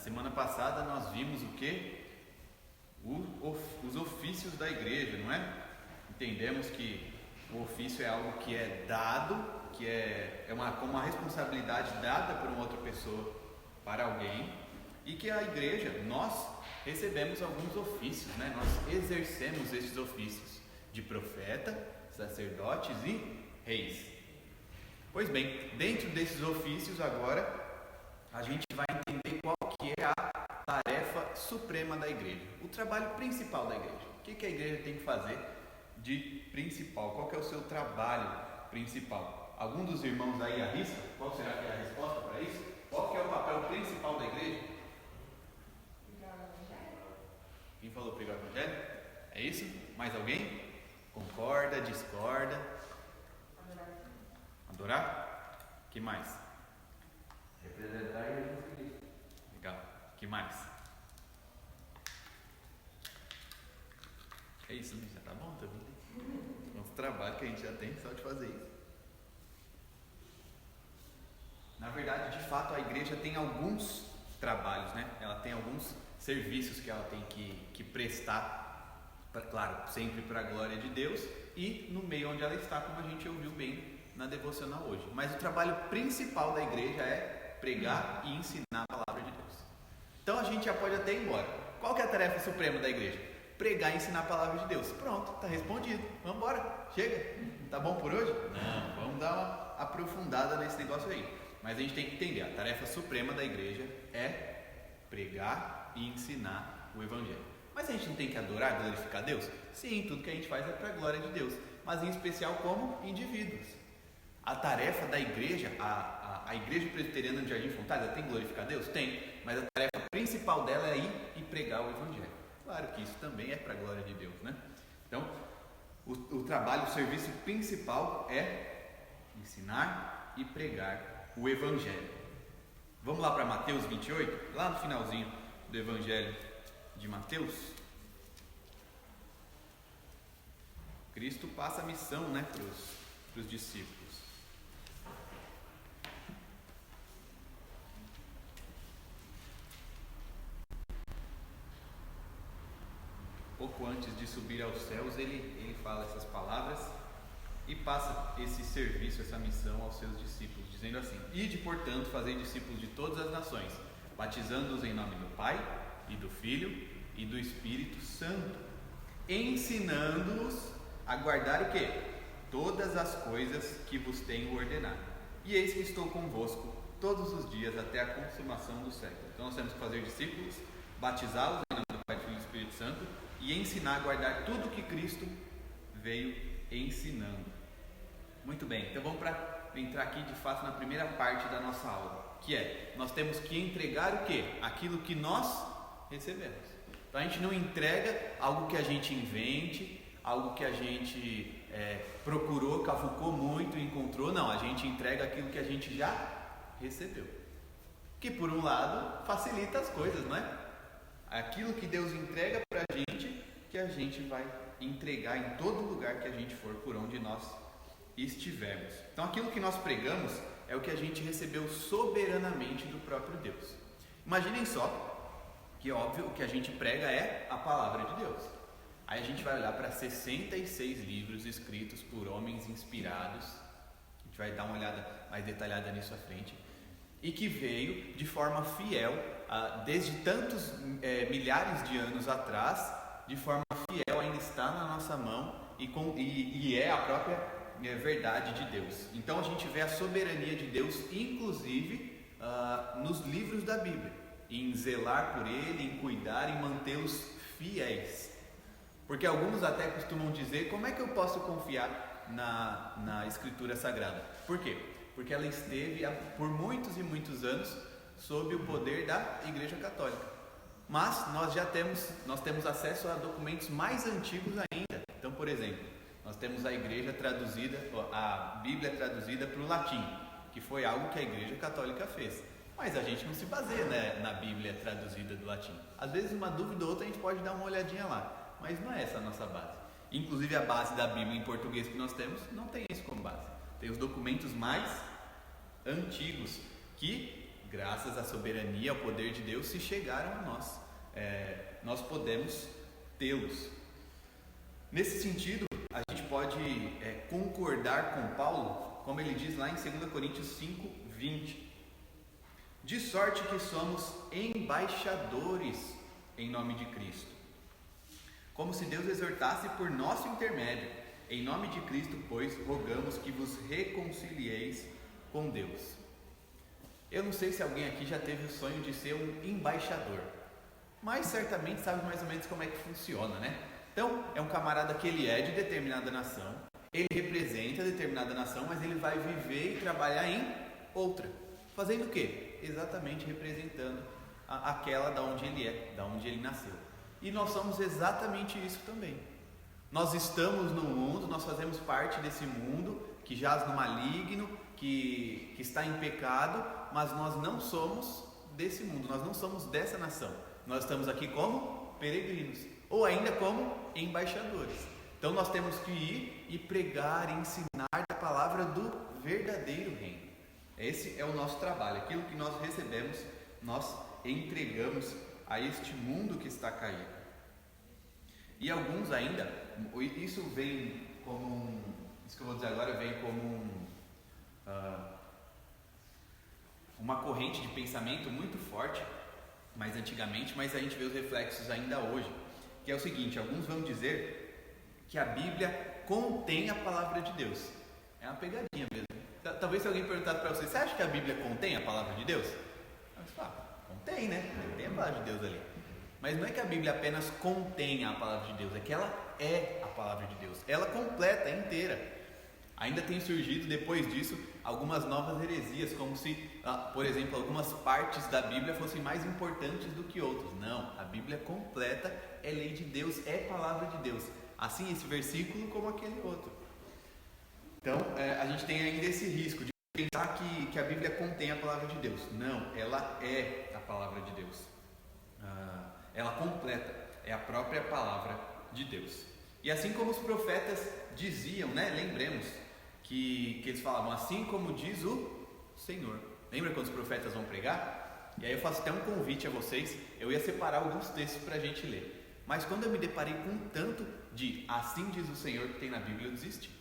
semana passada nós vimos o que? Os ofícios da igreja, não é? Entendemos que o ofício é algo que é dado, que é como uma responsabilidade dada por uma outra pessoa para alguém, e que a igreja, nós recebemos alguns ofícios, né? Nós exercemos esses ofícios de profeta, sacerdotes e reis. Pois bem, dentro desses ofícios agora a gente vai entender qual que é a tarefa suprema da igreja, o trabalho principal da igreja. O que a igreja tem que fazer de principal? Qual que é o seu trabalho principal? Algum dos irmãos aí arrisca? Qual será que é a resposta para isso? Qual que é o papel principal da igreja? Pregar o evangelho. Quem falou pregar o evangelho? É isso? Mais alguém? Concorda, discorda? Adorar? Que mais? Representar Jesus Cristo. Legal. Que mais? É isso, já tá bom também. Nosso trabalho que a gente já tem só de fazer isso. Na verdade, de fato, a igreja tem alguns trabalhos, né? Ela tem alguns serviços que ela tem que prestar, claro, sempre para a glória de Deus e no meio onde ela está, como a gente ouviu bem na devocional hoje. Mas o trabalho principal da igreja é pregar e ensinar a palavra de Deus. Então a gente já pode até ir embora. Qual que é a tarefa suprema da igreja? Pregar e ensinar a palavra de Deus. Pronto, está respondido. Vamos embora, chega. Tá bom por hoje? Não, vamos dar uma aprofundada nesse negócio aí. Mas a gente tem que entender, a tarefa suprema da igreja é pregar e ensinar o evangelho. Mas a gente não tem que adorar, glorificar Deus? Sim, tudo que a gente faz é para a glória de Deus, mas em especial como indivíduos. A tarefa da igreja, a igreja presbiteriana do Jardim Fontalha tem que glorificar Deus? Tem, mas a tarefa principal dela é ir e pregar o evangelho. Claro que isso também é para a glória de Deus, né? Então, o trabalho, o serviço principal é ensinar e pregar o evangelho. Vamos lá para Mateus 28, lá no finalzinho do evangelho de Mateus. Cristo passa a missão, né, para os discípulos. Pouco antes de subir aos céus, ele fala essas palavras e passa esse serviço, essa missão aos seus discípulos, dizendo assim: ide, portanto, fazer discípulos de todas as nações, batizando-os em nome do Pai, e do Filho, e do Espírito Santo, ensinando-os a guardar o quê? Todas as coisas que vos tenho ordenado. E eis que estou convosco todos os dias até a consumação do século. Então nós temos que fazer discípulos, batizá-los em nome do Pai, do Filho e do Espírito Santo, e ensinar a guardar tudo que Cristo veio ensinando. Muito bem, então vamos entrar aqui de fato na primeira parte da nossa aula, que é, nós temos que entregar o quê? Aquilo que nós recebemos. Então a gente não entrega algo que a gente invente, algo que a gente procurou, cavucou muito, encontrou. Não, a gente entrega aquilo que a gente já recebeu, que por um lado facilita as coisas, não é? Aquilo que Deus entrega para a gente, que a gente vai entregar em todo lugar que a gente for, por onde nós estivermos. Então aquilo que nós pregamos é o que a gente recebeu soberanamente do próprio Deus. Imaginem só que, óbvio, o que a gente prega é a palavra de Deus. Aí a gente vai olhar para 66 livros escritos por homens inspirados. A gente vai dar uma olhada mais detalhada nisso à frente. E que veio de forma fiel, desde tantos milhares de anos atrás, de forma fiel, ainda está na nossa mão e é a própria verdade de Deus. Então a gente vê a soberania de Deus, inclusive nos livros da Bíblia, em zelar por ele, em cuidar, em mantê-los fiéis. Porque alguns até costumam dizer: como é que eu posso confiar na Escritura Sagrada? Por quê? Porque ela esteve por muitos e muitos anos sob o poder da Igreja Católica. Mas nós temos acesso a documentos mais antigos ainda. Então, por exemplo, nós temos a Igreja traduzida, a Bíblia traduzida para o latim, que foi algo que a Igreja Católica fez. Mas a gente não se baseia, né, na Bíblia traduzida do latim. Às vezes uma dúvida ou outra a gente pode dar uma olhadinha lá, mas não é essa a nossa base. Inclusive a base da Bíblia em português que nós temos não tem isso como base. Tem os documentos mais antigos que, graças à soberania, ao poder de Deus, se chegaram a nós. Nós podemos tê-los. Nesse sentido, a gente pode concordar com Paulo, como ele diz lá em 2 Coríntios 5, 20. De sorte que somos embaixadores em nome de Cristo. Como se Deus exortasse por nosso intermédio. Em nome de Cristo, pois, rogamos que vos reconcilieis com Deus. Eu não sei se alguém aqui já teve o sonho de ser um embaixador, mas certamente sabe mais ou menos como é que funciona, né? Então, é um camarada que ele é de determinada nação, ele representa determinada nação, mas ele vai viver e trabalhar em outra. Fazendo o quê? Exatamente representando aquela da onde ele é, da onde ele nasceu. E nós somos exatamente isso também. Nós estamos no mundo, nós fazemos parte desse mundo que jaz no maligno, que está em pecado, mas nós não somos desse mundo, nós não somos dessa nação. Nós estamos aqui como peregrinos, ou ainda como embaixadores. Então nós temos que ir e pregar e ensinar a palavra do verdadeiro reino. Esse é o nosso trabalho, aquilo que nós recebemos, nós entregamos a este mundo que está caído. E alguns ainda, isso vem como isso que eu vou dizer agora vem como uma corrente de pensamento muito forte, mais antigamente, mas a gente vê os reflexos ainda hoje, que é o seguinte: alguns vão dizer que a Bíblia contém a palavra de Deus. É uma pegadinha mesmo. Talvez se alguém perguntasse para você acha que a Bíblia contém a palavra de Deus? Você fala, contém, né? Tem a palavra de Deus ali. Mas não é que a Bíblia apenas contenha a palavra de Deus, é que ela é a palavra de Deus. Ela completa, é inteira. Ainda tem surgido depois disso algumas novas heresias, como se, por exemplo, algumas partes da Bíblia fossem mais importantes do que outras. Não, a Bíblia completa, é lei de Deus, é palavra de Deus. Assim esse versículo como aquele outro. Então a gente tem ainda esse risco de pensar que a Bíblia contém a palavra de Deus. Não, ela é a palavra de Deus. Ela completa, é a própria palavra de Deus. E assim como os profetas diziam, né? Lembremos que eles falavam assim como diz o Senhor. Lembra quando os profetas vão pregar? E aí eu faço até um convite a vocês. Eu ia separar alguns textos para a gente ler, mas quando eu me deparei com tanto de assim diz o Senhor que tem na Bíblia, eu desisti.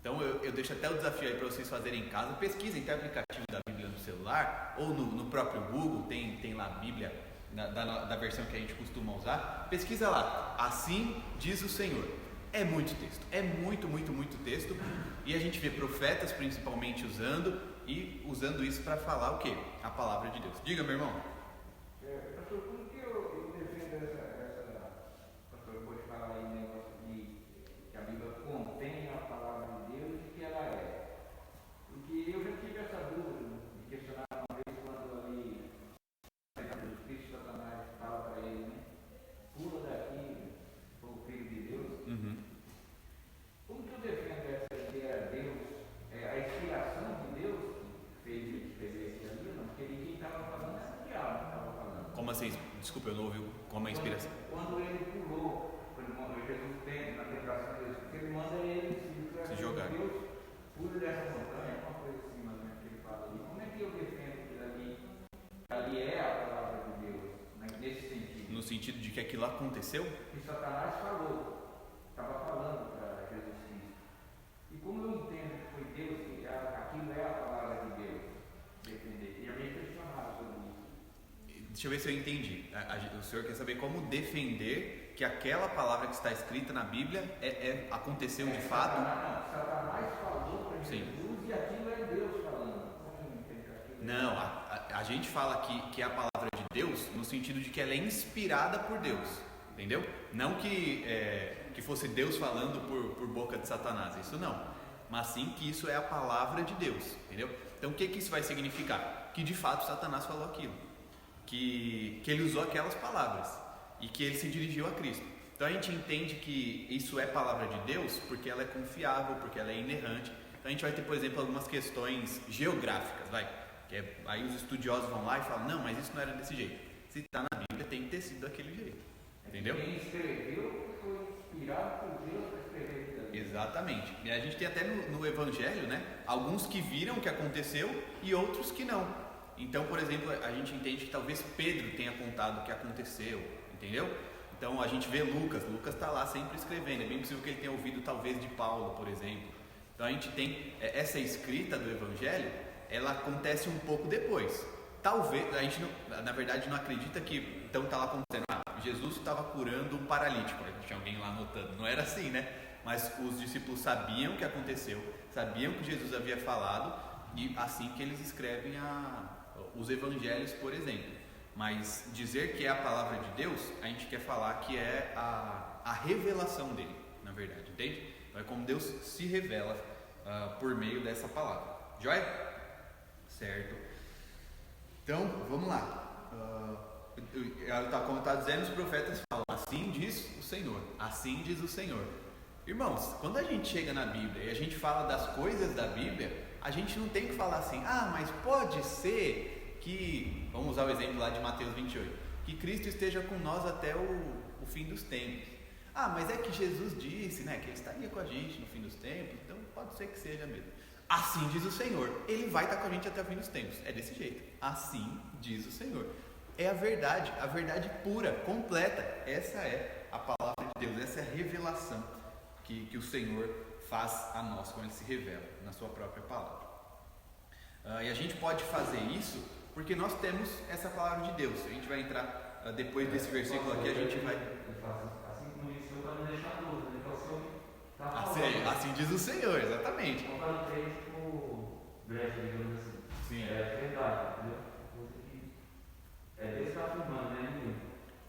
Então eu deixo até o desafio aí para vocês fazerem em casa. Pesquisem, tem aplicativo da Bíblia no celular ou no próprio Google, tem lá a Bíblia da versão que a gente costuma usar. Pesquisa lá, assim diz o Senhor. É muito texto, é muito texto. E a gente vê profetas principalmente usando isso para falar o quê? A palavra de Deus. Diga, meu irmão. Pastor, como que eu defendo pastor, eu vou te falar aí negócio de que a Bíblia contém a palavra de Deus e que ela é. Porque eu já tive essa dúvida de questionar uma vez quando ali Jesus Cristo, Satanás fala para ele, né? Pula daqui, o Filho de Deus. Como que eu defendo essa ideia de Deus, a inspiração de Deus que fez ele escrever aquilo ali? Não, porque quem estava falando era o diabo que estava falando. Como assim? Desculpa, eu não ouvi como a inspiração. Quando ele pulou, quando Jesus tem na tentação de Deus, porque ele manda ele se jogar. Deus, pula dessa montanha, uma coisa assim, mais ou menos que ele fala ali. Como é que eu defendo que ali é a palavra de Deus, né, nesse sentido? No sentido de que aquilo aconteceu? Que Satanás estava falando para Jesus Cristo. E como eu entendo que foi Deus, que aquilo é a palavra de Deus, defender? E eu me questionava sobre isso. Deixa eu ver se eu entendi. O senhor quer saber como defender que aquela palavra que está escrita na Bíblia aconteceu de fato? Satanás falou para Jesus e aquilo é Deus falando. Não, a gente fala que é a palavra de Deus no sentido de que ela é inspirada por Deus, entendeu? Não que fosse Deus falando por boca de Satanás, isso não, mas sim que isso é a palavra de Deus, entendeu? Então o que isso vai significar? Que de fato Satanás falou aquilo, que ele usou aquelas palavras e que ele se dirigiu a Cristo. Então a gente entende que isso é palavra de Deus porque ela é confiável, porque ela é inerrante. Então a gente vai ter, por exemplo, algumas questões geográficas, aí os estudiosos vão lá e falam, não, mas isso não era desse jeito. Se está na Bíblia, tem que ter sido daquele jeito. Entendeu? Quem escreveu foi inspirado por Deus para escrever aquilo. Exatamente. E a gente tem até no Evangelho, né, alguns que viram o que aconteceu e outros que não. Então, por exemplo, a gente entende que talvez Pedro tenha contado o que aconteceu, entendeu? Então a gente vê Lucas está lá sempre escrevendo, é bem possível que ele tenha ouvido talvez de Paulo, por exemplo. Então a gente tem essa escrita do Evangelho, ela acontece um pouco depois. Talvez, a gente não, na verdade não acredita que, então está lá acontecendo, Jesus estava curando um paralítico, tinha alguém lá anotando, não era assim, né? Mas os discípulos sabiam o que aconteceu, sabiam que Jesus havia falado, e assim que eles escrevem os evangelhos, por exemplo. Mas dizer que é a palavra de Deus, a gente quer falar que é a revelação dele, na verdade, entende? Então é como Deus se revela por meio dessa palavra. Joia? Certo. Então, vamos lá. Como está dizendo, os profetas falam, assim diz o Senhor, assim diz o Senhor. Irmãos, quando a gente chega na Bíblia e a gente fala das coisas da Bíblia, a gente não tem que falar assim, mas pode ser que, vamos usar o exemplo lá de Mateus 28, que Cristo esteja com nós até o fim dos tempos. Mas é que Jesus disse, né, que Ele estaria com a gente no fim dos tempos, então pode ser que seja mesmo. Assim diz o Senhor, Ele vai estar com a gente até o fim dos tempos. É desse jeito, assim diz o Senhor. É a verdade pura, completa. Essa é a palavra de Deus, essa é a revelação que o Senhor faz a nós quando Ele se revela na sua própria palavra. E a gente pode fazer isso porque nós temos essa palavra de Deus. A gente vai entrar depois desse versículo aqui, a gente vai... Assim como isso, para não deixar dúvida, né? Então, se eu tá falando, assim diz o Senhor, exatamente. Então, para não ter, tipo, brecha, digamos assim. Sim. É verdade, entendeu? Deus está afirmando, né?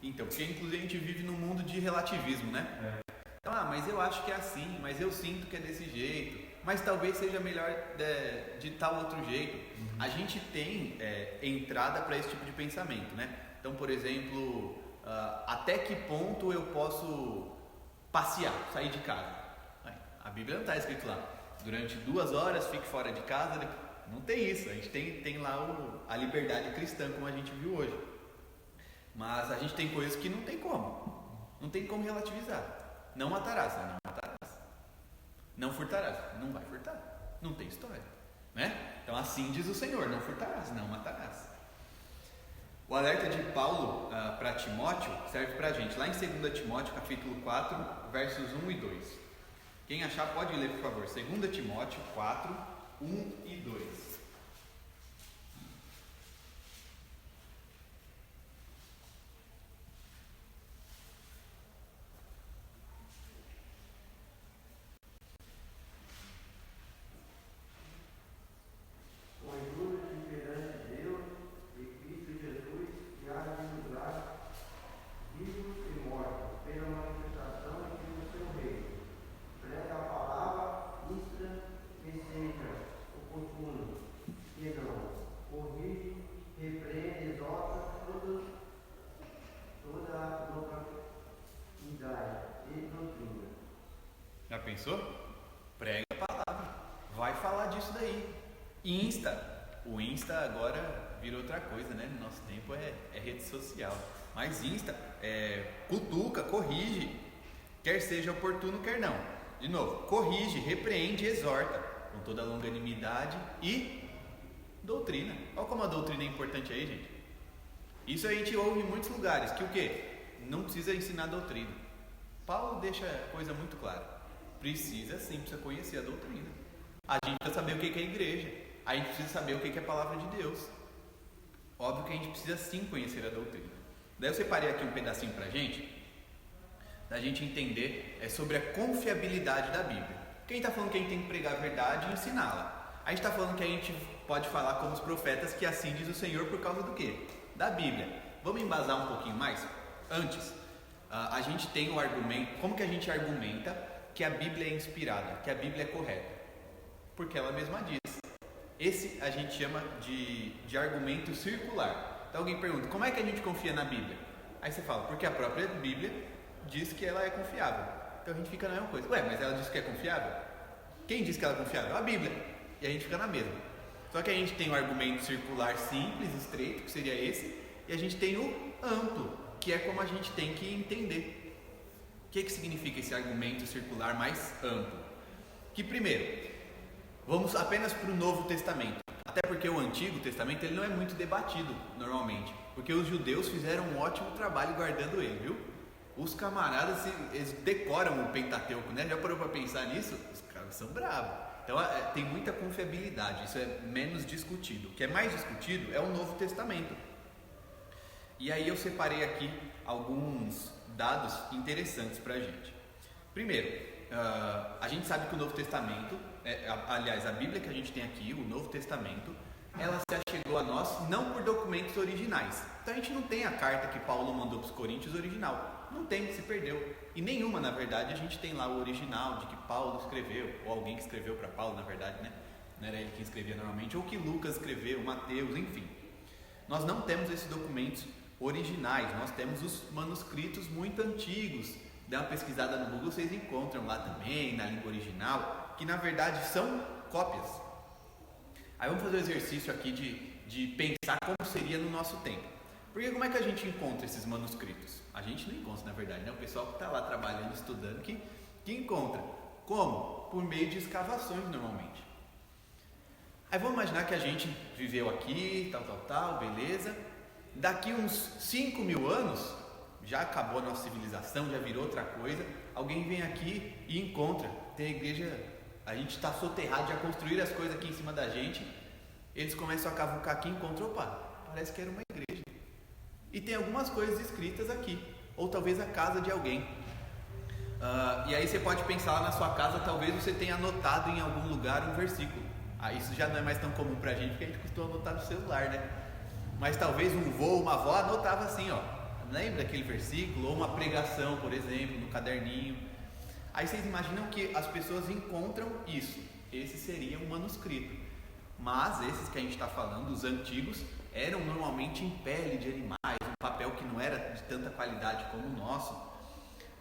Então, porque inclusive a gente vive num mundo de relativismo, né? Então, mas eu acho que é assim, mas eu sinto que é desse jeito, mas talvez seja melhor de tal outro jeito. A gente tem entrada para esse tipo de pensamento, né? Então, por exemplo, até que ponto eu posso passear, sair de casa? A Bíblia não está escrito lá, durante 2 horas fique fora de casa. Não tem isso, a gente tem lá a liberdade cristã, como a gente viu hoje. Mas a gente tem coisas que não tem como relativizar. Não matarás, não matarás. Não furtarás, não vai furtar. Não tem história, né? Então assim diz o Senhor, não furtarás, não matarás. O alerta de Paulo para Timóteo serve para a gente, lá em 2 Timóteo, capítulo 4, versos 1 e 2. Quem achar pode ler, por favor. 2 Timóteo 4, 1 e 2. Já pensou? Prega a palavra, vai falar disso daí. O Insta agora virou outra coisa, né? No nosso tempo é rede social, mas Insta cutuca, corrige, quer seja oportuno, quer não. De novo, corrige, repreende, exorta, com toda a longanimidade e doutrina. Olha como a doutrina é importante aí, gente. Isso a gente ouve em muitos lugares, que o quê? Não precisa ensinar doutrina. Paulo deixa a coisa muito clara. Precisa conhecer a doutrina. A gente precisa saber o que é igreja. A gente precisa saber o que é a palavra de Deus. Óbvio que a gente precisa sim conhecer a doutrina. Daí eu separei aqui um pedacinho pra gente, da gente entender sobre a confiabilidade da Bíblia. Quem está falando que a gente tem que pregar a verdade e ensiná-la? A gente está falando que a gente pode falar como os profetas que assim diz o Senhor por causa do quê? Da Bíblia. Vamos embasar um pouquinho mais? Antes, a gente tem o argumento. Como que a gente argumenta que a Bíblia é inspirada, que a Bíblia é correta? Porque ela mesma diz. Esse a gente chama de argumento circular. Então alguém pergunta, como é que a gente confia na Bíblia? Aí você fala, porque a própria Bíblia diz que ela é confiável. Então a gente fica na mesma coisa. Mas ela diz que é confiável? Quem diz que ela é confiável? A Bíblia. E a gente fica na mesma. Só que a gente tem o argumento circular simples, estreito, que seria esse, e a gente tem o amplo, que é como a gente tem que entender. O que significa esse argumento circular mais amplo? Que primeiro, vamos apenas para o Novo Testamento, Até porque o Antigo Testamento ele não é muito debatido normalmente, porque os judeus fizeram um ótimo trabalho guardando ele, viu? Os camaradas, eles decoram o Pentateuco, né? Já parou para pensar nisso? Os caras são bravos. Então tem muita confiabilidade, isso é menos discutido. O que é mais discutido é o Novo Testamento. E aí eu separei aqui alguns dados interessantes para a gente. Primeiro, a gente sabe que o Novo Testamento, aliás, a Bíblia que a gente tem aqui, o Novo Testamento, ela se achegou a nós não por documentos originais. Então a gente não tem a carta que Paulo mandou para os Coríntios original. Não tem, se perdeu. E nenhuma, na verdade, a gente tem lá o original de que Paulo escreveu, ou alguém que escreveu para Paulo, na verdade, né? Não era ele quem escrevia normalmente, ou que Lucas escreveu, Mateus, enfim. Nós não temos esses documentos originais, nós temos os manuscritos muito antigos. Dá uma pesquisada no Google, vocês encontram lá também, na língua original, que na verdade são cópias. Aí vamos fazer o exercício aqui de pensar como seria no nosso tempo. Porque como é que a gente encontra esses manuscritos? A gente não encontra, na verdade, né? O pessoal que está lá trabalhando, estudando, que encontra. Como? Por meio de escavações, normalmente. Aí vamos imaginar que a gente viveu aqui, tal, beleza. Daqui uns 5.000 anos, já acabou a nossa civilização, já virou outra coisa. Alguém vem aqui e encontra. Tem a igreja, a gente está soterrado, já construíram as coisas aqui em cima da gente. Eles começam a cavucar aqui e encontram, opa, parece que era uma igreja. E tem algumas coisas escritas aqui, ou talvez a casa de alguém. E aí você pode pensar lá na sua casa, talvez você tenha anotado em algum lugar um versículo. Isso já não é mais tão comum pra gente, porque a gente costuma anotar no celular, né? Mas talvez um vô, uma avó anotava assim, ó. Lembra daquele versículo? Ou uma pregação, por exemplo, no caderninho. Aí vocês imaginam que as pessoas encontram isso. Esse seria um manuscrito. Mas esses que a gente está falando, os antigos, eram normalmente em pele de animais, um papel que não era de tanta qualidade como o nosso.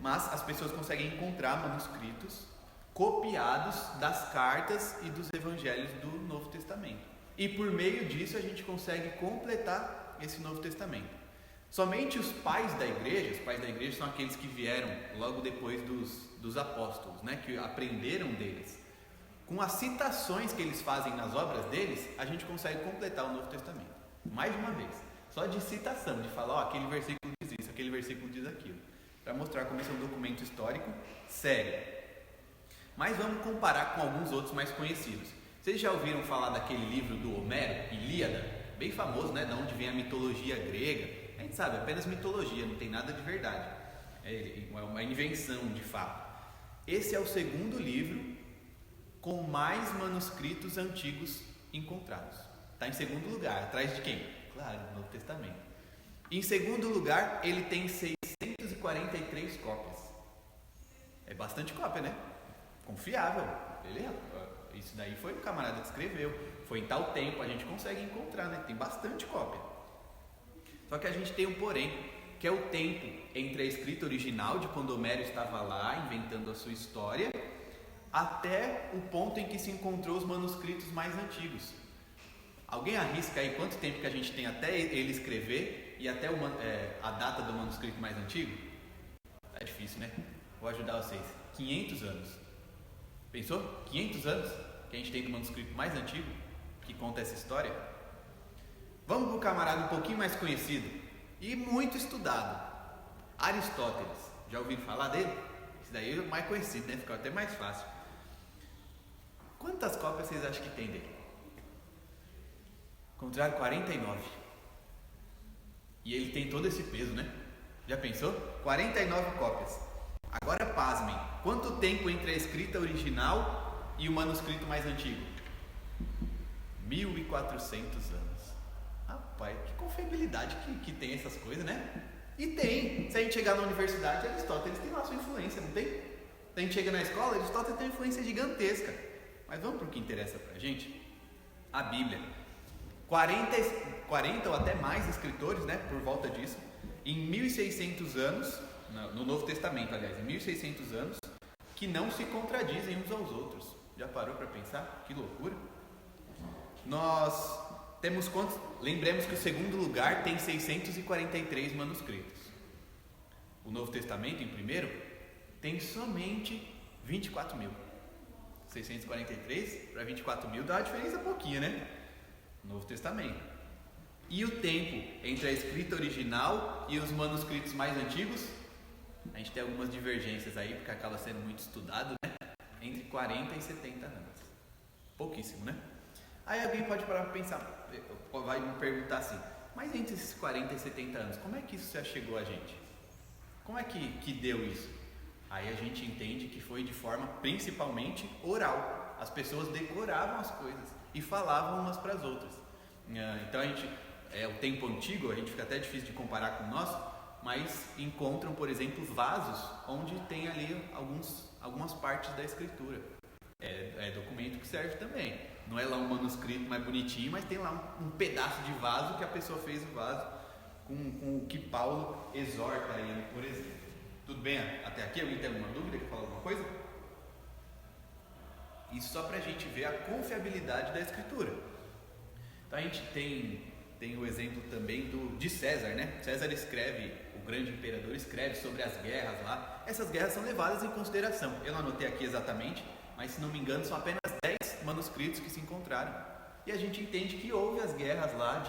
Mas as pessoas conseguem encontrar manuscritos copiados das cartas e dos evangelhos do Novo Testamento. E por meio disso a gente consegue completar esse Novo Testamento. Somente os pais da igreja são aqueles que vieram logo depois dos apóstolos, né, que aprenderam deles. Com as citações que eles fazem nas obras deles, a gente consegue completar o Novo Testamento. Mais de uma vez, só de citação, de falar, aquele versículo diz isso, aquele versículo diz aquilo, para mostrar como esse é um documento histórico sério. Mas vamos comparar com alguns outros mais conhecidos. Vocês já ouviram falar daquele livro do Homero, Ilíada? Bem famoso, né? Da onde vem a mitologia grega. A gente sabe, é apenas mitologia, não tem nada de verdade. É uma invenção, de fato. Esse é o segundo livro com mais manuscritos antigos encontrados. Está em segundo lugar, atrás de quem? Claro, o Novo Testamento. Em segundo lugar, ele tem 643 cópias. É bastante cópia, né? Confiável. Beleza? Isso daí foi o camarada que escreveu. Foi em tal tempo, a gente consegue encontrar, né? Tem bastante cópia. Só que a gente tem um porém, que é o tempo entre a escrita original, de quando Homero estava lá, inventando a sua história, até o ponto em que se encontrou os manuscritos mais antigos. Alguém arrisca aí quanto tempo que a gente tem até ele escrever e até a data do manuscrito mais antigo? É difícil, né? Vou ajudar vocês. 500 anos. Pensou? 500 anos que a gente tem do manuscrito mais antigo que conta essa história? Vamos para um camarada um pouquinho mais conhecido e muito estudado. Aristóteles. Já ouviram falar dele? Esse daí é o mais conhecido, né? Fica até mais fácil. Quantas cópias vocês acham que tem dele? Encontraram 49. E ele tem todo esse peso, né? Já pensou? 49 cópias. Agora pasmem. Quanto tempo entre a escrita original e o manuscrito mais antigo? 1400 anos. Rapaz, que confiabilidade que tem essas coisas, né? E tem. Se a gente chegar na universidade, Aristóteles tem lá sua influência, não tem? Se a gente chega na escola, Aristóteles tem uma influência gigantesca. Mas vamos para o que interessa pra gente? A Bíblia. 40 ou até mais escritores, né, por volta disso, em 1600 anos, no Novo Testamento, aliás, em 1600 anos, que não se contradizem uns aos outros. Já parou para pensar? Que loucura! Nós temos quantos? Lembremos que o segundo lugar tem 643 manuscritos. O Novo Testamento, em primeiro, tem somente 24.000. 643 para 24.000 dá uma diferença pouquinha, né? Novo Testamento. E o tempo entre a escrita original e os manuscritos mais antigos? A gente tem algumas divergências aí, porque acaba sendo muito estudado, né? Entre 40 e 70 anos. Pouquíssimo, né? Aí alguém pode parar para pensar, vai me perguntar assim, mas entre esses 40 e 70 anos, como é que isso já chegou a gente? Como é que deu isso? Aí a gente entende que foi de forma principalmente oral. As pessoas decoravam as coisas e falavam umas para as outras. Então a gente, o tempo antigo, a gente fica até difícil de comparar com o nosso, mas encontram, por exemplo, vasos onde tem ali algumas partes da escritura. É documento que serve também. Não é lá um manuscrito mais bonitinho, mas tem lá um pedaço de vaso que a pessoa fez o vaso com o que Paulo exorta ele, por exemplo. Tudo bem até aqui? Alguém tem alguma dúvida? Quer falar alguma coisa? Isso só para a gente ver a confiabilidade da escritura. Então a gente tem o exemplo também de César, né? César escreve, o grande imperador escreve sobre as guerras lá. Essas guerras são levadas em consideração. Eu não anotei aqui exatamente, mas se não me engano são apenas 10 manuscritos que se encontraram. E a gente entende que houve as guerras lá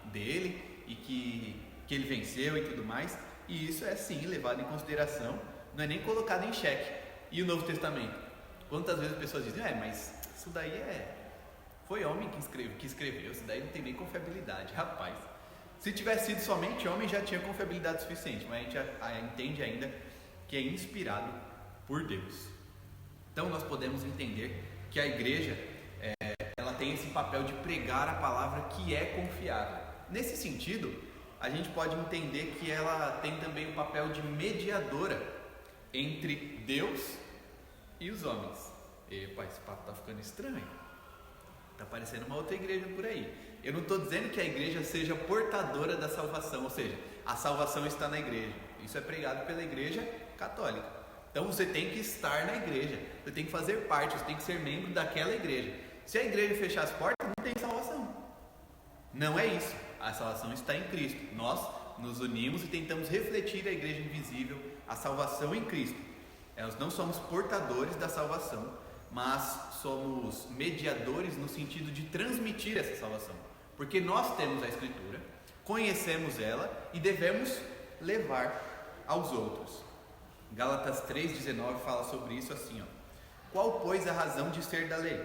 dele e que ele venceu e tudo mais. E isso é sim levado em consideração, não é nem colocado em xeque. E o Novo Testamento? Quantas vezes as pessoas dizem, mas isso daí foi homem que escreveu, isso daí não tem nem confiabilidade. Rapaz, se tivesse sido somente homem já tinha confiabilidade suficiente, mas a gente entende ainda que é inspirado por Deus. Então nós podemos entender que a igreja ela tem esse papel de pregar a palavra que é confiável. Nesse sentido, a gente pode entender que ela tem também o papel de mediadora entre Deus e os homens. Epa, esse papo está ficando estranho. Está parecendo uma outra igreja por aí. Eu não estou dizendo que a igreja seja portadora da salvação, ou seja, a salvação está na igreja. Isso é pregado pela igreja católica. Então você tem que estar na igreja, você tem que fazer parte, você tem que ser membro daquela igreja. Se a igreja fechar as portas, não tem salvação. Não é isso. A salvação está em Cristo. Nós nos unimos e tentamos refletir a igreja invisível, a salvação em Cristo. Nós não somos portadores da salvação, mas somos mediadores no sentido de transmitir essa salvação. Porque nós temos a Escritura, conhecemos ela e devemos levar aos outros. Gálatas 3,19 fala sobre isso assim, Qual, pois, a razão de ser da lei?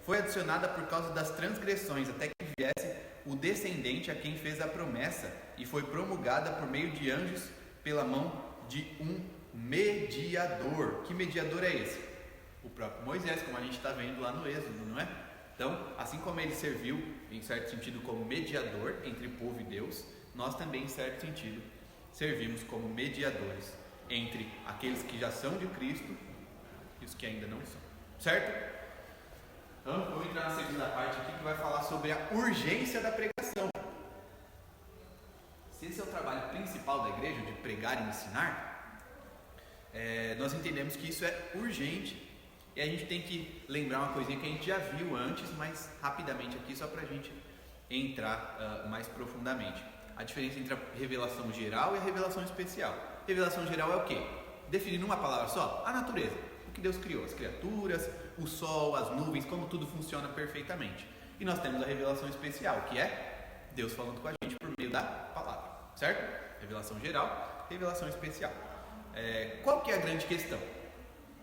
Foi adicionada por causa das transgressões, até que viesse o descendente a quem fez a promessa, e foi promulgada por meio de anjos pela mão de um mediador. Que mediador é esse? O próprio Moisés, como a gente está vendo lá no Êxodo, não é? Então, assim como ele serviu, em certo sentido, como mediador entre povo e Deus, nós também, em certo sentido, servimos como mediadores entre aqueles que já são de Cristo e os que ainda não são. Certo? Então, vamos entrar na segunda parte aqui, que vai falar sobre a urgência da pregação. Se esse é o trabalho principal da igreja, de pregar e ensinar, nós entendemos que isso é urgente. E a gente tem que lembrar uma coisinha que a gente já viu antes, mas rapidamente aqui, só para a gente entrar mais profundamente. A diferença entre a revelação geral e a revelação especial. Revelação geral é o quê? Definir numa palavra só, a natureza, o que Deus criou, as criaturas, o sol, as nuvens, como tudo funciona perfeitamente. E nós temos a revelação especial, que é Deus falando com a gente por meio da palavra, certo? Revelação geral, revelação especial. Qual que é a grande questão?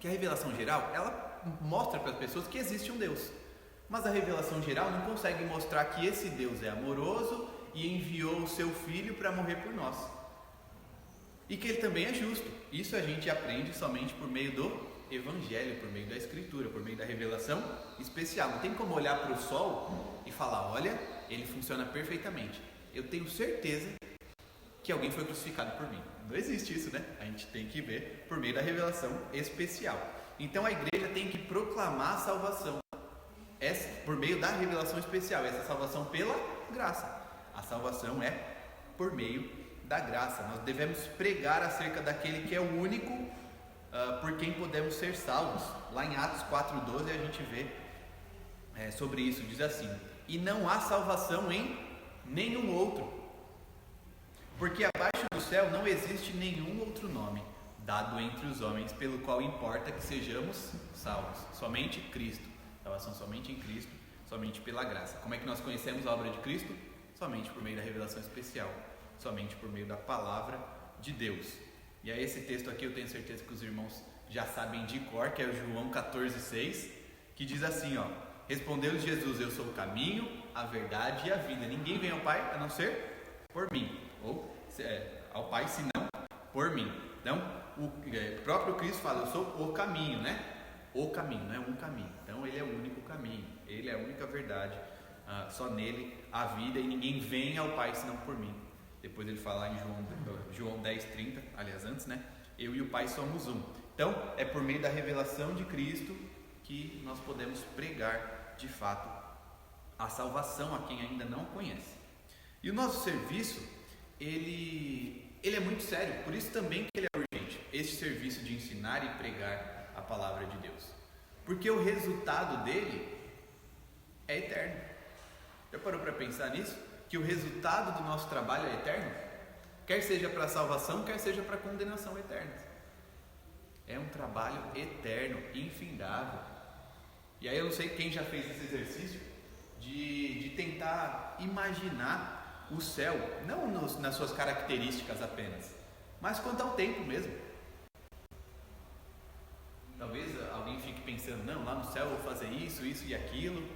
Que a revelação geral, ela mostra para as pessoas que existe um Deus. Mas a revelação geral não consegue mostrar que esse Deus é amoroso e enviou o seu Filho para morrer por nós. E que ele também é justo. Isso a gente aprende somente por meio do Evangelho, por meio da Escritura, por meio da revelação especial. Não tem como olhar para o sol e falar, olha, ele funciona perfeitamente. Eu tenho certeza que alguém foi crucificado por mim. Não existe isso, né? A gente tem que ver por meio da revelação especial. Então a igreja tem que proclamar a salvação por meio da revelação especial. Essa salvação pela graça. A salvação é por meio da graça. Nós devemos pregar acerca daquele que é o único por quem podemos ser salvos. Lá em Atos 4,12 a gente vê sobre isso. Diz assim: e não há salvação em nenhum outro, porque abaixo do céu não existe nenhum outro nome dado entre os homens pelo qual importa que sejamos salvos. Somente Cristo. Salvação somente em Cristo. Somente pela graça. Como é que nós conhecemos a obra de Cristo? Somente por meio da revelação especial, somente por meio da palavra de Deus. E aí esse texto aqui eu tenho certeza que os irmãos já sabem de cor, que é o João 14,6, que diz assim, ó: respondeu Jesus, eu sou o caminho, a verdade e a vida. Ninguém vem ao Pai a não ser por mim, ou ao Pai senão por mim. Então, o próprio Cristo fala, eu sou o caminho, né? O caminho, não é um caminho. Então, ele é o único caminho, ele é a única verdade. Só nele a vida, e ninguém vem ao Pai senão por mim. Depois ele fala em João 10,30, aliás, antes, né? Eu e o Pai somos um. Então, é por meio da revelação de Cristo que nós podemos pregar, de fato, a salvação a quem ainda não conhece. E o nosso serviço, ele é muito sério, por isso também que ele é urgente, este serviço de ensinar e pregar a palavra de Deus. Porque o resultado dele é eterno. Já parou para pensar nisso? Que o resultado do nosso trabalho é eterno? Quer seja para a salvação, quer seja para a condenação eterna. É um trabalho eterno, infindável. E aí eu não sei quem já fez esse exercício de tentar imaginar o céu, não nas suas características apenas, mas quanto ao tempo mesmo. Talvez alguém fique pensando, não, lá no céu eu vou fazer isso, isso e aquilo,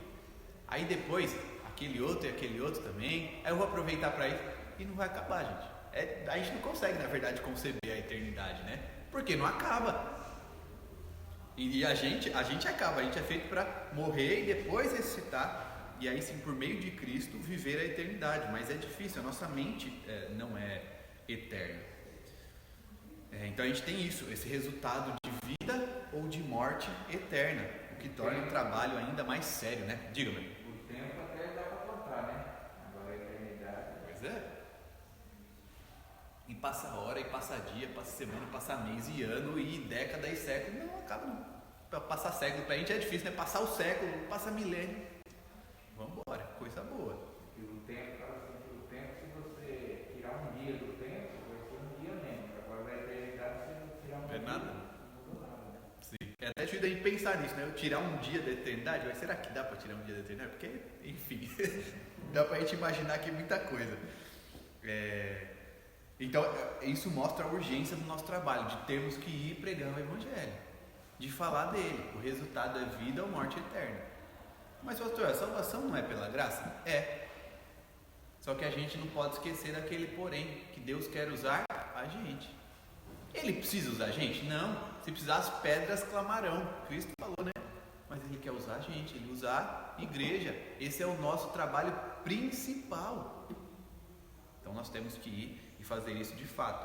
aí depois aquele outro e aquele outro também, aí eu vou aproveitar para isso, e não vai acabar, gente. A gente não consegue, na verdade, conceber a eternidade, né? Porque não acaba. E a gente acaba, a gente é feito para morrer e depois ressuscitar, e aí sim, por meio de Cristo, viver a eternidade. Mas é difícil, a nossa mente não é eterna. Então a gente tem isso, esse resultado de vida ou de morte eterna, o que torna o trabalho ainda mais sério, né? Diga-me. O tempo até dá para contar, né? Agora a eternidade. Pois é. E passa hora, e passa dia, passa semana, passa mês e ano, e década e século. Não acaba não. Pra passar século pra gente é difícil, né? Passar o século, passa milênio. Vamos embora, coisa boa. E o tempo, se você tirar um dia do tempo, vai ser um dia mesmo. Agora da eternidade, se não tirar um dia, nada. não mudou nada, né? Sim. É até difícil a gente pensar nisso, né? Eu tirar um dia da eternidade, mas será que dá pra tirar um dia da eternidade? Porque, enfim, dá pra gente imaginar aqui muita coisa. Então, isso mostra a urgência do nosso trabalho, de termos que ir pregar o Evangelho, de falar dele. O resultado é vida ou morte eterna. Mas, pastor, a salvação não é pela graça? É. Só que a gente não pode esquecer daquele porém, que Deus quer usar a gente. Ele precisa usar a gente? Não. Se precisar, as pedras clamarão. Cristo falou, né? Mas Ele quer usar a gente, Ele usar a igreja. Esse é o nosso trabalho principal. Então, nós temos que ir e fazer isso de fato,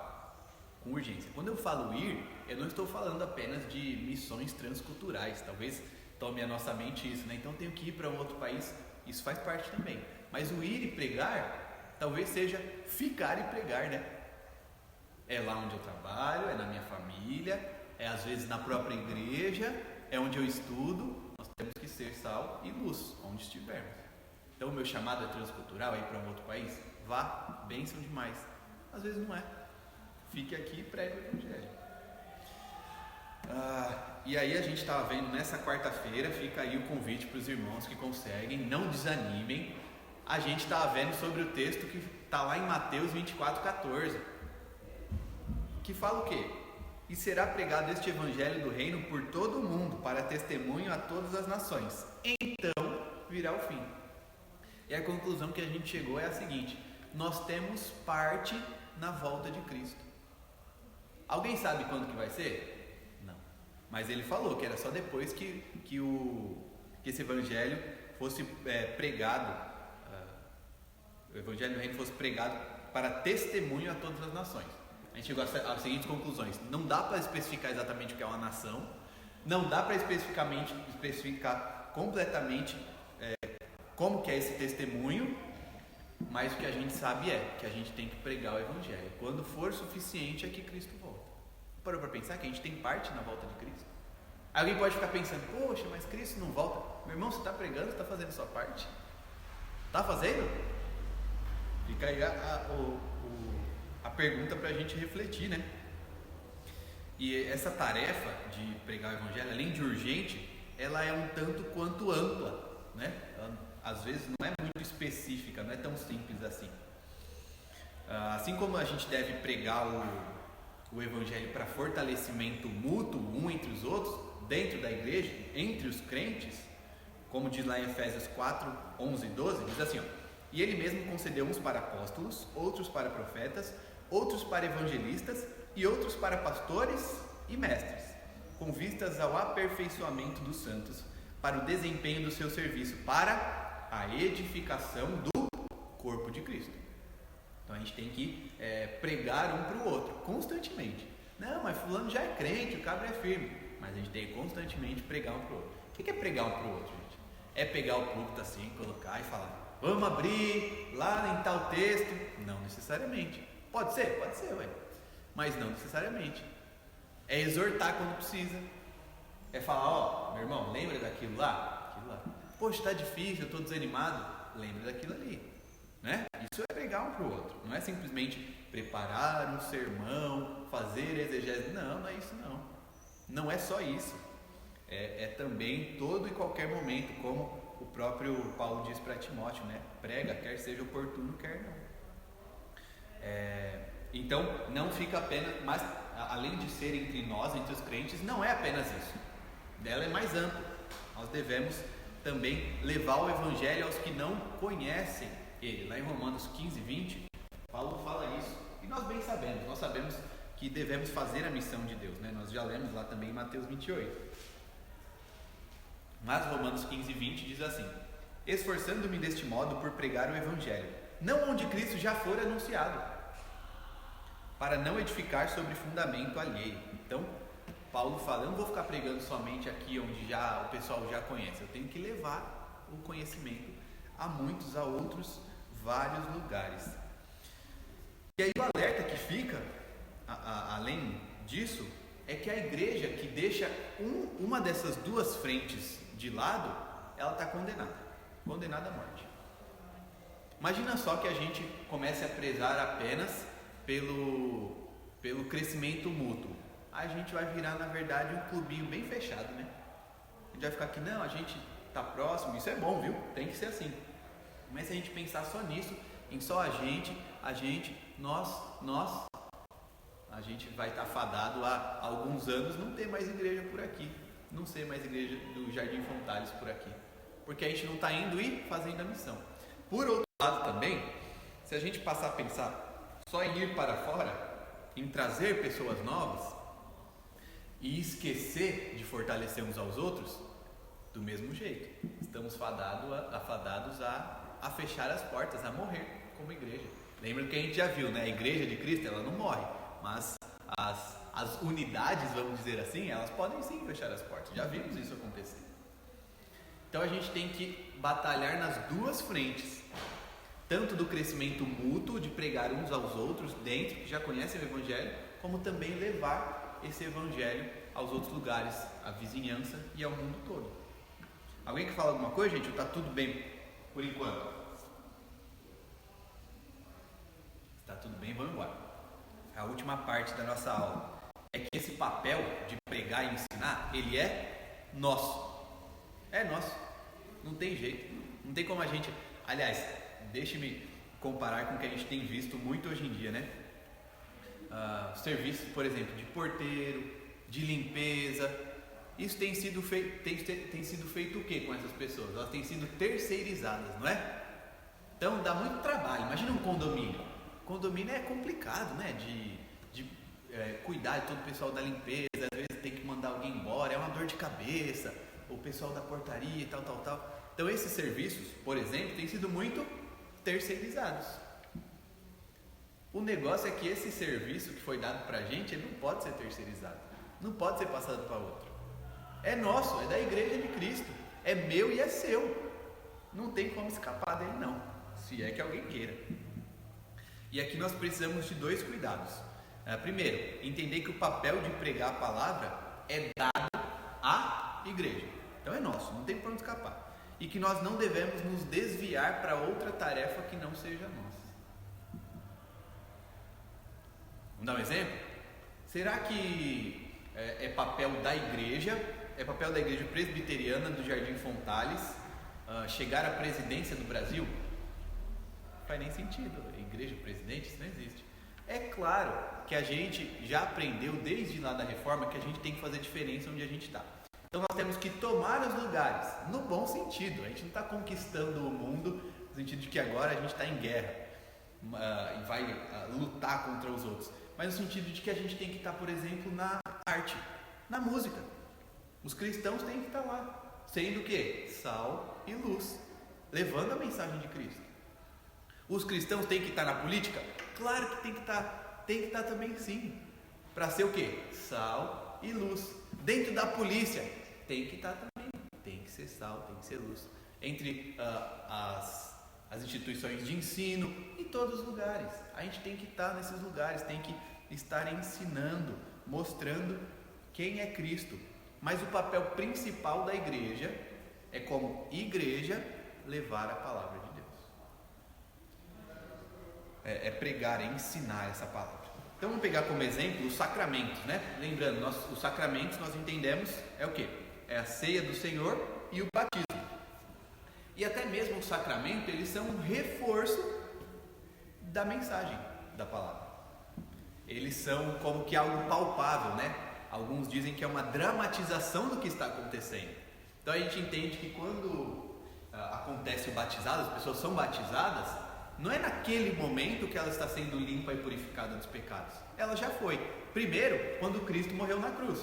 com urgência. Quando eu falo ir, eu não estou falando apenas de missões transculturais. Talvez tome a nossa mente isso, né? Então eu tenho que ir para um outro país, isso faz parte também. Mas o ir e pregar, talvez seja ficar e pregar, né? É lá onde eu trabalho, é na minha família, é às vezes na própria igreja, é onde eu estudo. Nós temos que ser sal e luz, onde estivermos. Então o meu chamado é transcultural, é ir para um outro país? Vá, bênção demais. Às vezes não é. Fique aqui e pregue o Evangelho. E aí a gente estava vendo nessa quarta-feira, fica aí o convite para os irmãos que conseguem, não desanimem. A gente estava vendo sobre o texto que está lá em Mateus 24:14, que fala o quê? E será pregado este Evangelho do Reino por todo o mundo, para testemunho a todas as nações. Então virá o fim. E a conclusão que a gente chegou é a seguinte: nós temos parte na volta de Cristo. Alguém sabe quando que vai ser? Não. Mas ele falou que era só depois que esse Evangelho fosse pregado, o Evangelho do Reino fosse pregado para testemunho a todas as nações. A gente chegou às seguintes conclusões: não dá para especificar exatamente o que é uma nação, não dá para especificar completamente como que é esse testemunho, mas o que a gente sabe é que a gente tem que pregar o Evangelho. Quando for suficiente é que Cristo volta. Parou para pensar que a gente tem parte na volta de Cristo? Alguém pode ficar pensando, poxa, mas Cristo não volta. Meu irmão, você está pregando, você está fazendo a sua parte? Está fazendo? Fica aí a pergunta para a gente refletir, né? E essa tarefa de pregar o Evangelho, além de urgente, ela é um tanto quanto ampla, né? Ela, às vezes não é muito específica, não é tão simples assim. Assim como a gente deve pregar o Evangelho para fortalecimento mútuo um entre os outros, dentro da igreja, entre os crentes, como diz lá em Efésios 4, 11 e 12, diz assim, ó, e ele mesmo concedeu uns para apóstolos, outros para profetas, outros para evangelistas e outros para pastores e mestres, com vistas ao aperfeiçoamento dos santos, para o desempenho do seu serviço, para a edificação do corpo de Cristo. Então a gente tem que pregar um para o outro, constantemente. Não, mas fulano já é crente, o cabra é firme. Mas a gente tem que constantemente pregar um para o outro. O que é pregar um para o outro, gente? É pegar o púlpito assim, colocar e falar, vamos abrir lá em tal texto. Não necessariamente. Pode ser, ué. Mas não necessariamente. É exortar quando precisa. É falar, ó, meu irmão, lembra daquilo lá? Aquilo lá. Poxa, está difícil, eu estou desanimado. Lembra daquilo ali. Né? Isso é pregar um para o outro. Não é simplesmente preparar um sermão, fazer exegese. Não, não é isso não. Não é só isso. É também todo e qualquer momento, como o próprio Paulo diz para Timóteo, né? Prega, quer seja oportuno, quer não. Então, não fica apenas, mas além de ser entre nós, entre os crentes, não é apenas isso. Ela é mais ampla. Nós devemos também levar o Evangelho aos que não conhecem ele. Lá em Romanos 15, 20, Paulo fala isso. E nós bem sabemos, nós sabemos que devemos fazer a missão de Deus, né? Nós já lemos lá também em Mateus 28. Mas Romanos 15, 20 diz assim, esforçando-me deste modo por pregar o Evangelho, não onde Cristo já for anunciado, para não edificar sobre fundamento alheio. Então, Paulo fala, eu não vou ficar pregando somente aqui onde o pessoal já conhece, eu tenho que levar o conhecimento a outros vários lugares. E aí o alerta que fica, além disso, é que a igreja que deixa uma dessas duas frentes de lado, ela está condenada à morte. Imagina só que a gente comece a prezar apenas pelo crescimento mútuo. A gente vai virar, na verdade, um clubinho bem fechado, né? A gente vai ficar aqui, não, a gente está próximo, isso é bom, viu? Tem que ser assim. Mas se a gente pensar só nisso, em só a gente, nós, a gente vai estar fadado a alguns anos não ter mais igreja por aqui, não ser mais igreja do Jardim Fontales por aqui, porque a gente não está indo e fazendo a missão. Por outro lado também, se a gente passar a pensar só em ir para fora, em trazer pessoas novas e esquecer de fortalecer uns aos outros, do mesmo jeito, estamos afadados a fechar as portas, a morrer como igreja. Lembra que a gente já viu, né? A igreja de Cristo, ela não morre, mas as unidades, vamos dizer assim, elas podem sim fechar as portas. Já vimos isso acontecer. Então a gente tem que batalhar nas duas frentes, tanto do crescimento mútuo, de pregar uns aos outros dentro, que já conhecem o Evangelho, como também levar esse Evangelho aos outros lugares, à vizinhança e ao mundo todo. Alguém quer falar alguma coisa, gente? Ou está tudo bem por enquanto? Está tudo bem, vamos embora. A última parte da nossa aula é que esse papel de pregar e ensinar, ele é nosso. É nosso. Não tem jeito. Não tem como a gente... Aliás, deixe-me comparar com o que a gente tem visto muito hoje em dia, né? Serviços, por exemplo, de porteiro, de limpeza. Isso tem sido feito o que com essas pessoas? Elas têm sido terceirizadas, não é? Então dá muito trabalho. Imagina um condomínio. Condomínio é complicado, né? De cuidar de todo o pessoal da limpeza. Às vezes tem que mandar alguém embora, é uma dor de cabeça. O pessoal da portaria e tal. Então esses serviços, por exemplo, têm sido muito terceirizados. O negócio é que esse serviço que foi dado pra gente, ele não pode ser terceirizado. Não pode ser passado para outro. É nosso, é da igreja de Cristo. É meu e é seu. Não tem como escapar dele não, se é que alguém queira. E aqui nós precisamos de dois cuidados. Primeiro, entender que o papel de pregar a palavra é dado à igreja. Então é nosso, não tem por onde escapar. E que nós não devemos nos desviar para outra tarefa que não seja nossa. Vamos dar um exemplo? Será que é papel da igreja presbiteriana do Jardim Fontales chegar à presidência do Brasil, não faz nem sentido. Igreja, presidente, isso não existe. É claro que a gente já aprendeu desde lá da reforma que a gente tem que fazer diferença onde a gente está. Então nós temos que tomar os lugares, no bom sentido. A gente não está conquistando o mundo no sentido de que agora a gente está em guerra e vai lutar contra os outros, mas no sentido de que a gente tem que estar, por exemplo, na arte, na música. Os cristãos têm que estar lá, sendo o quê? Sal e luz, levando a mensagem de Cristo. Os cristãos têm que estar na política? Claro que tem que estar também sim, para ser o quê? Sal e luz. Dentro da polícia, tem que estar também, tem que ser sal, tem que ser luz. Entre as instituições de ensino, em todos os lugares. A gente tem que estar nesses lugares, tem que estar ensinando, mostrando quem é Cristo. Mas o papel principal da igreja é, como igreja, levar a palavra de Deus. É pregar, é ensinar essa palavra. Então vamos pegar como exemplo os sacramentos, né? Lembrando, os sacramentos nós entendemos é o quê? É a ceia do Senhor e o batismo. E até mesmo o sacramento, eles são um reforço da mensagem da palavra. Eles são como que algo palpável, né? Alguns dizem que é uma dramatização do que está acontecendo. Então a gente entende que quando acontece o batizado, as pessoas são batizadas, não é naquele momento que ela está sendo limpa e purificada dos pecados. Ela já foi. Primeiro, quando Cristo morreu na cruz.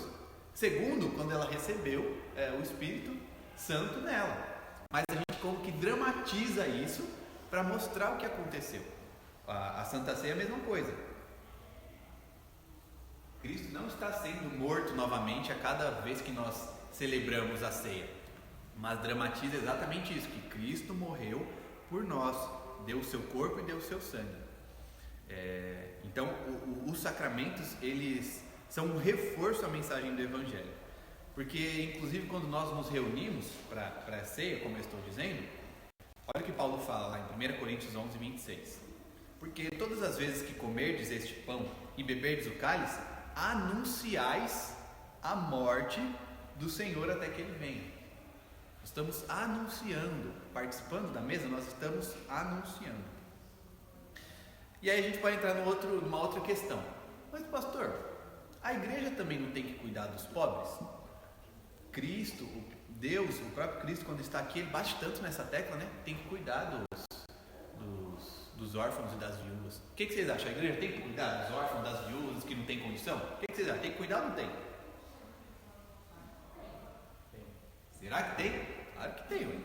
Segundo, quando ela recebeu o Espírito Santo nela. Mas a gente como que dramatiza isso para mostrar o que aconteceu. A Santa Ceia é a mesma coisa. Cristo não está sendo morto novamente a cada vez que nós celebramos a ceia, mas dramatiza exatamente isso, que Cristo morreu por nós, deu o seu corpo e deu o seu sangue. Então os sacramentos, eles são um reforço à mensagem do Evangelho, porque inclusive quando nós nos reunimos para a ceia, como eu estou dizendo, olha o que Paulo fala lá em 1 Coríntios 11, 26. Porque todas as vezes que comerdes este pão e beberdes o cálice, anunciais a morte do Senhor até que Ele venha. Estamos anunciando, participando da mesa, nós estamos anunciando. E aí a gente pode entrar numa outra questão. Mas pastor, a igreja também não tem que cuidar dos pobres? Cristo, Deus, o próprio Cristo, quando está aqui, ele bate tanto nessa tecla, né? Tem que cuidar dos órfãos e das viúvas. O que vocês acham? A igreja tem que cuidar dos órfãos, das viúvas que não tem condição? O que vocês acham? Tem que cuidar ou não tem? Será que tem? Claro que tem. O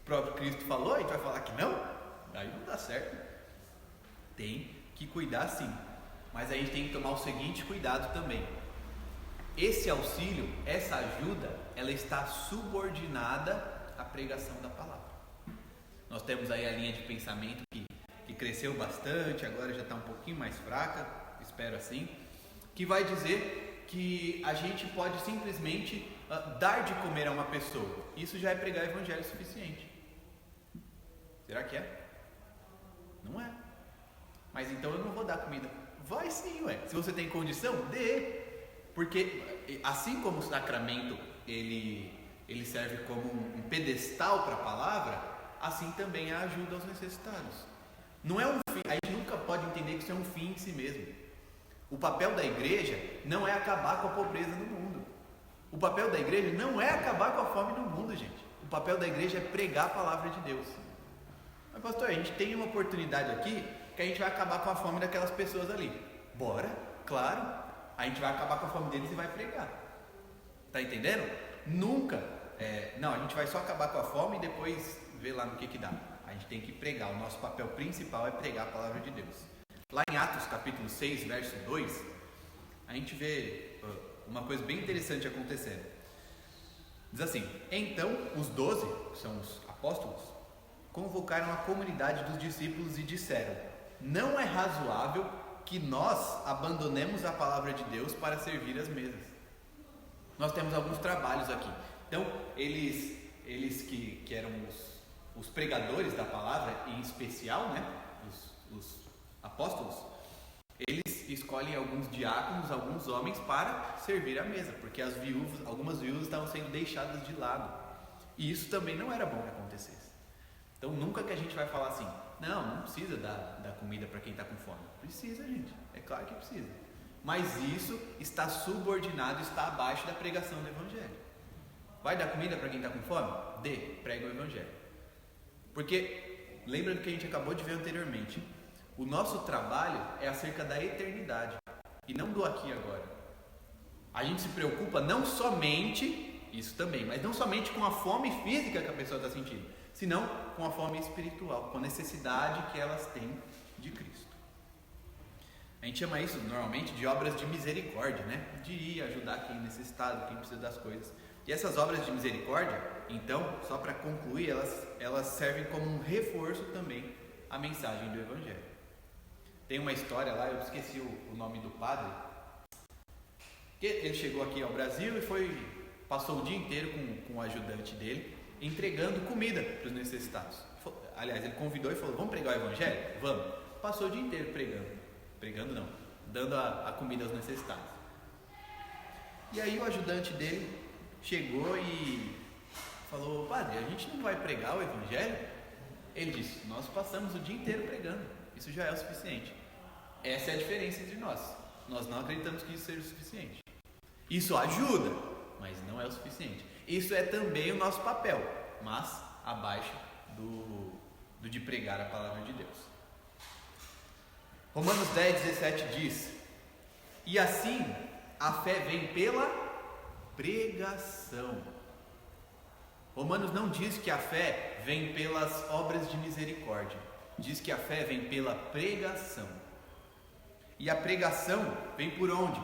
próprio Cristo falou, a gente vai falar que não? Aí não dá certo. Tem que cuidar sim. Mas a gente tem que tomar o seguinte cuidado também. Esse auxílio, essa ajuda, ela está subordinada à pregação da palavra. Nós temos aí a linha de pensamento que cresceu bastante, agora já está um pouquinho mais fraca, espero assim, que vai dizer que a gente pode simplesmente dar de comer a uma pessoa. Isso já é pregar o evangelho suficiente. Será que é? Não é. Mas então eu não vou dar comida. Vai sim, ué. Se você tem condição, dê. Porque assim como o sacramento ele serve como um pedestal para a palavra, assim também a ajuda aos necessitados. Não é um fim, a gente nunca pode entender que isso é um fim em si mesmo. O papel da igreja não é acabar com a pobreza no mundo. O papel da igreja não é acabar com a fome no mundo, gente. O papel da igreja é pregar a palavra de Deus. Mas pastor, a gente tem uma oportunidade aqui que a gente vai acabar com a fome daquelas pessoas ali. Bora, claro. A gente vai acabar com a fome deles e vai pregar. Tá entendendo? Nunca. Não, a gente vai só acabar com a fome e depois ver lá no que dá. A gente tem que pregar. O nosso papel principal é pregar a palavra de Deus. Lá em Atos capítulo 6, verso 2, a gente vê uma coisa bem interessante acontecendo. Diz assim: então os 12, que são os apóstolos, convocaram a comunidade dos discípulos e disseram: não é razoável que nós abandonemos a palavra de Deus para servir as mesas. Nós temos alguns trabalhos aqui. Então, eles que eram os pregadores da palavra, em especial, né, os apóstolos, eles escolhem alguns diáconos, alguns homens para servir a mesa, porque algumas viúvas estavam sendo deixadas de lado. E isso também não era bom que acontecesse. Então nunca que a gente vai falar assim, não precisa dar comida para quem está com fome. Precisa, gente, é claro que precisa. Mas isso está subordinado, está abaixo da pregação do Evangelho. Vai dar comida para quem está com fome? Dê, prega o Evangelho. Porque, lembra do que a gente acabou de ver anteriormente, o nosso trabalho é acerca da eternidade e não do aqui e agora. A gente se preocupa não somente, isso também, mas não somente com a fome física que a pessoa está sentindo, senão com a fome espiritual, com a necessidade que elas têm de Cristo. A gente chama isso normalmente de obras de misericórdia, né? De ir ajudar quem é necessitado, quem precisa das coisas. E essas obras de misericórdia, então, só para concluir, elas servem como um reforço também à mensagem do Evangelho. Tem uma história lá, eu esqueci o nome do padre, que ele chegou aqui ao Brasil e passou o dia inteiro com o ajudante dele, entregando comida para os necessitados. Aliás, ele convidou e falou, vamos pregar o Evangelho? Vamos. Passou o dia inteiro pregando não, dando a comida aos necessitados. E aí o ajudante dele chegou e falou, padre, a gente não vai pregar o Evangelho? Ele disse, nós passamos o dia inteiro pregando, isso já é o suficiente. Essa é a diferença entre nós. Nós não acreditamos que isso seja o suficiente. Isso ajuda, mas não é o suficiente. Isso é também o nosso papel, mas abaixo do de pregar a palavra de Deus. Romanos 10:17 diz, e assim a fé vem pela pregação. Romanos não diz que a fé vem pelas obras de misericórdia, diz que a fé vem pela pregação. E a pregação vem por onde?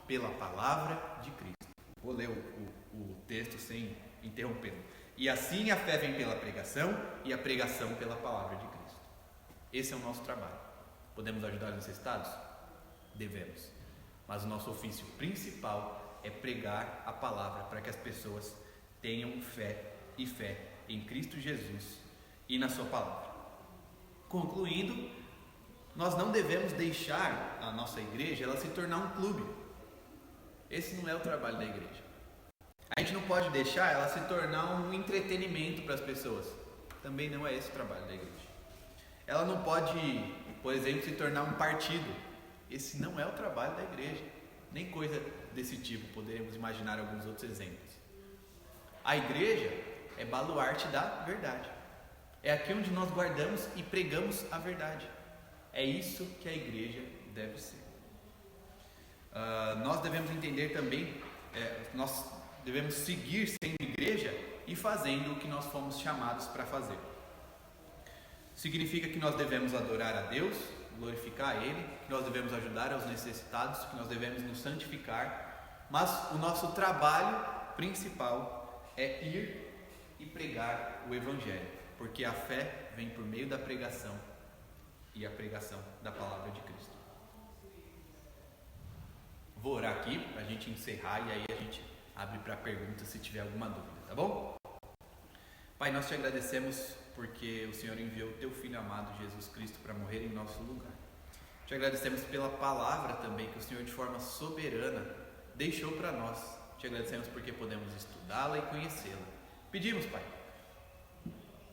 Pela palavra de Cristo. Vou ler o texto sem interrompê-lo. E assim a fé vem pela pregação e a pregação pela palavra de Cristo. Esse é o nosso trabalho. Podemos ajudar os necessitados? Devemos. Mas o nosso ofício principal é pregar a palavra para que as pessoas tenham fé em Cristo Jesus e na sua palavra. Concluindo, nós não devemos deixar a nossa igreja ela se tornar um clube. Esse não é o trabalho da igreja. A gente não pode deixar ela se tornar um entretenimento para as pessoas. Também não é esse o trabalho da igreja. Ela não pode, por exemplo, se tornar um partido. Esse não é o trabalho da igreja. Nem coisa desse tipo, poderemos imaginar alguns outros exemplos. A igreja é baluarte da verdade. É aqui onde nós guardamos e pregamos a verdade. É isso que a igreja deve ser. Nós devemos entender também, nós devemos seguir sendo igreja e fazendo o que nós fomos chamados para fazer. Significa que nós devemos adorar a Deus, glorificar a Ele, que nós devemos ajudar aos necessitados, que nós devemos nos santificar, mas o nosso trabalho principal é ir e pregar o Evangelho, porque a fé vem por meio da pregação e a pregação da palavra de Cristo. Vou orar aqui para a gente encerrar e aí a gente abre para perguntas se tiver alguma dúvida, tá bom? Pai, nós te agradecemos porque o Senhor enviou o teu Filho amado Jesus Cristo para morrer em nosso lugar. Te agradecemos pela palavra também que o Senhor de forma soberana deixou para nós. Te agradecemos porque podemos estudá-la e conhecê-la. Pedimos, Pai,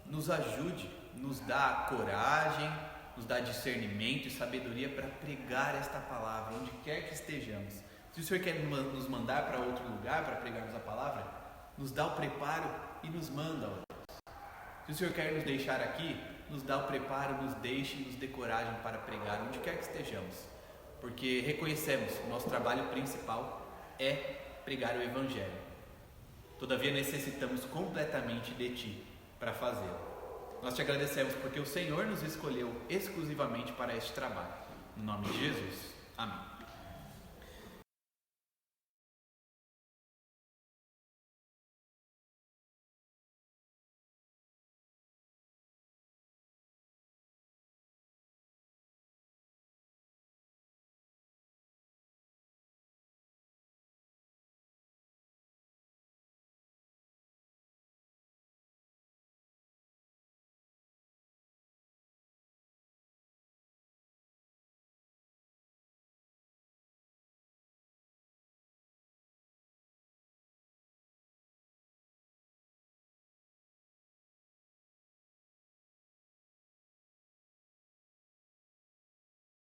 nos ajude, nos dá coragem, nos dá discernimento e sabedoria para pregar esta palavra, onde quer que estejamos. Se o Senhor quer nos mandar para outro lugar para pregarmos a palavra, nos dá o preparo e nos manda, ó Deus. Se o Senhor quer nos deixar aqui, nos dá o preparo, nos deixe e nos dê coragem para pregar onde quer que estejamos, porque reconhecemos o nosso trabalho principal é pregar o Evangelho. Todavia necessitamos completamente de Ti para fazê-lo. Nós te agradecemos porque o Senhor nos escolheu exclusivamente para este trabalho. Em nome de Jesus. Amém.